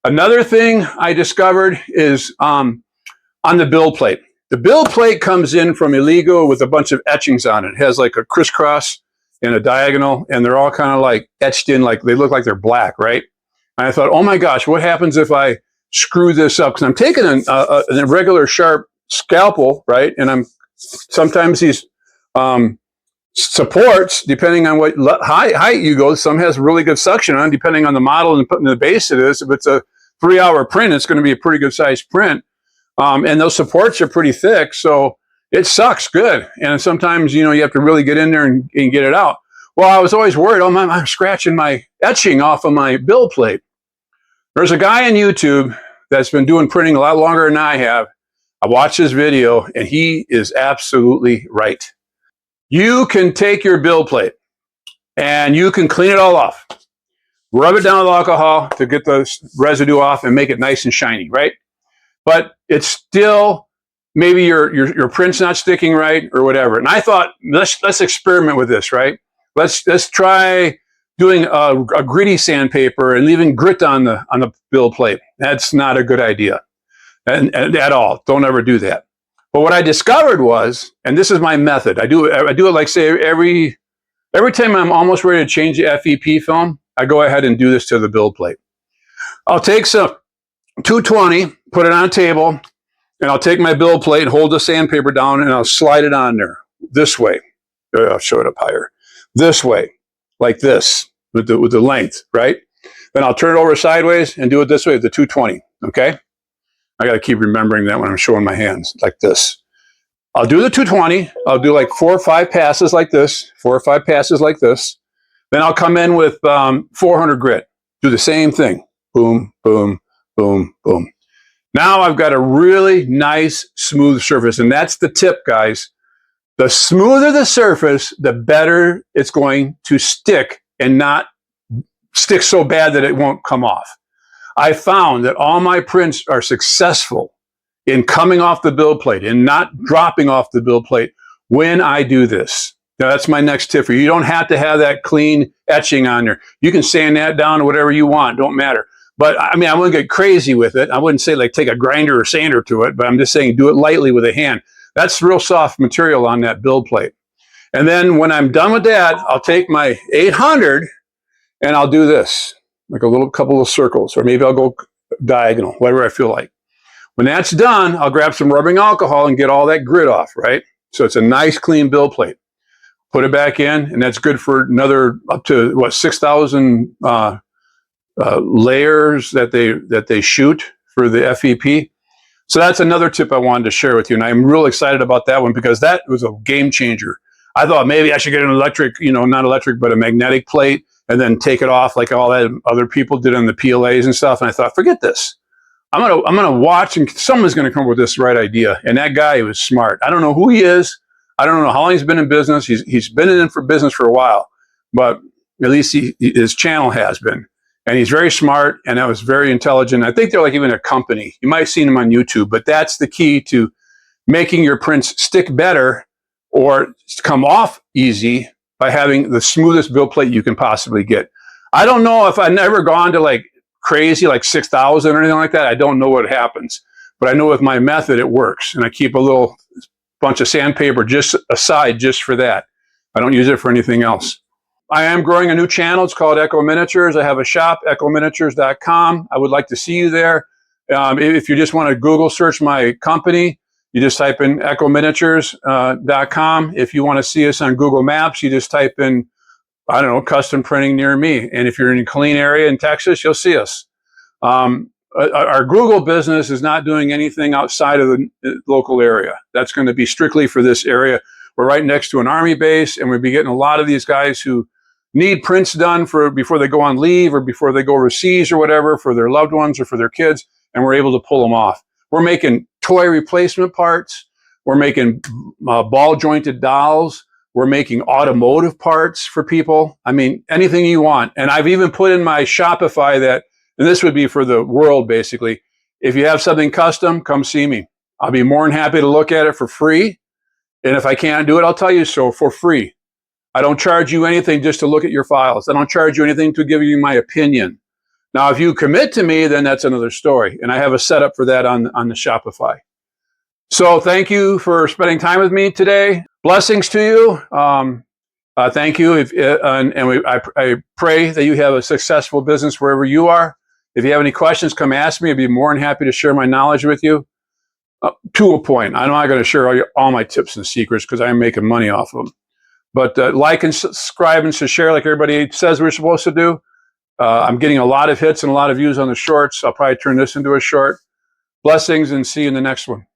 Another thing I discovered is on the build plate. The build plate comes in from Illegal with a bunch of etchings on it. It has like a crisscross and a diagonal, and they're all kind of like etched in, like they look like they're black, right? And I thought, oh my gosh, what happens if I screw this up? Because I'm taking a regular sharp scalpel, right? And sometimes these supports, depending on what height you go, some has really good suction on, depending on the model and putting the base it is. If it's a 3-hour print, it's going to be a pretty good sized print. And those supports are pretty thick, so it sucks good. And sometimes, you have to really get in there and get it out. Well, I was always worried, I'm scratching my etching off of my build plate. There's a guy on YouTube that's been doing printing a lot longer than I have. I watched his video, and he is absolutely right. You can take your build plate and you can clean it all off. Rub it down with alcohol to get the residue off and make it nice and shiny, right? But it's still, maybe your print's not sticking right or whatever. And I thought, let's experiment with this, right? Let's try doing a gritty sandpaper and leaving grit on the build plate. That's not a good idea, and at all. Don't ever do that. But what I discovered was, and this is my method, I do it like, say, every time I'm almost ready to change the FEP film, I go ahead and do this to the build plate. I'll take some 220, put it on a table, and I'll take my build plate and hold the sandpaper down, and I'll slide it on there this way. I'll show it up higher. This way, like this, with the length, right? Then I'll turn it over sideways and do it this way with the 220, okay? I got to keep remembering that when I'm showing my hands, like this. I'll do the 220. I'll do like 4 or 5 passes like this, 4 or 5 passes like this. Then I'll come in with 400 grit. Do the same thing. Boom, boom, boom, boom. Now I've got a really nice, smooth surface. And that's the tip, guys. The smoother the surface, the better it's going to stick and not stick so bad that it won't come off. I found that all my prints are successful in coming off the build plate and not dropping off the build plate when I do this. Now, that's my next tip for you. You don't have to have that clean etching on there. You can sand that down to whatever you want. Don't matter. But, I mean, I wouldn't get crazy with it. I wouldn't say, like, take a grinder or sander to it, but I'm just saying do it lightly with a hand. That's real soft material on that build plate. And then when I'm done with that, I'll take my 800 and I'll do this, like a couple of circles, or maybe I'll go diagonal, whatever I feel like. When that's done, I'll grab some rubbing alcohol and get all that grit off, right? So it's a nice, clean build plate. Put it back in, and that's good for another up to, what, 6,000 layers that they shoot for the FEP. So that's another tip I wanted to share with you, and I'm real excited about that one because that was a game changer. I thought maybe I should get an electric, not electric, but a magnetic plate, and then take it off like all that other people did on the PLAs and stuff. And I thought, forget this. I'm gonna watch, and someone's gonna come up with this right idea. And that guy was smart. I don't know who he is. I don't know how long he's been in business. He's been in for business for a while, but at least his channel has been. And he's very smart, and that was very intelligent. I think they're like even a company. You might have seen him on YouTube, but that's the key to making your prints stick better or come off easy by having the smoothest build plate you can possibly get. I don't know if I've never gone to like crazy, like 6,000 or anything like that. I don't know what happens, but I know with my method it works, and I keep a little bunch of sandpaper just aside just for that. I don't use it for anything else. I am growing a new channel. It's called Echo Miniatures. I have a shop, echominiatures.com. I would like to see you there. If you just want to Google search my company, you just type in echominiatures.com. If you want to see us on Google Maps, you just type in, I don't know, custom printing near me. And if you're in a clean area in Texas, you'll see us. Our Google business is not doing anything outside of the local area. That's going to be strictly for this area. We're right next to an Army base, and we'll be getting a lot of these guys who need prints done before they go on leave or before they go overseas or whatever for their loved ones or for their kids, and we're able to pull them off. We're making toy replacement parts. We're making ball jointed dolls. We're making automotive parts for people. I mean, anything you want. And I've even put in my Shopify that, and this would be for the world basically, if you have something custom, come see me. I'll be more than happy to look at it for free. And if I can't do it, I'll tell you so for free. I don't charge you anything just to look at your files. I don't charge you anything to give you my opinion. Now, if you commit to me, then that's another story. And I have a setup for that on the Shopify. So thank you for spending time with me today. Blessings to you. Thank you. I pray that you have a successful business wherever you are. If you have any questions, come ask me. I'd be more than happy to share my knowledge with you. To a point. I'm not going to share all my tips and secrets because I'm making money off of them. But like and subscribe and share like everybody says we're supposed to do. I'm getting a lot of hits and a lot of views on the shorts. I'll probably turn this into a short. Blessings and see you in the next one.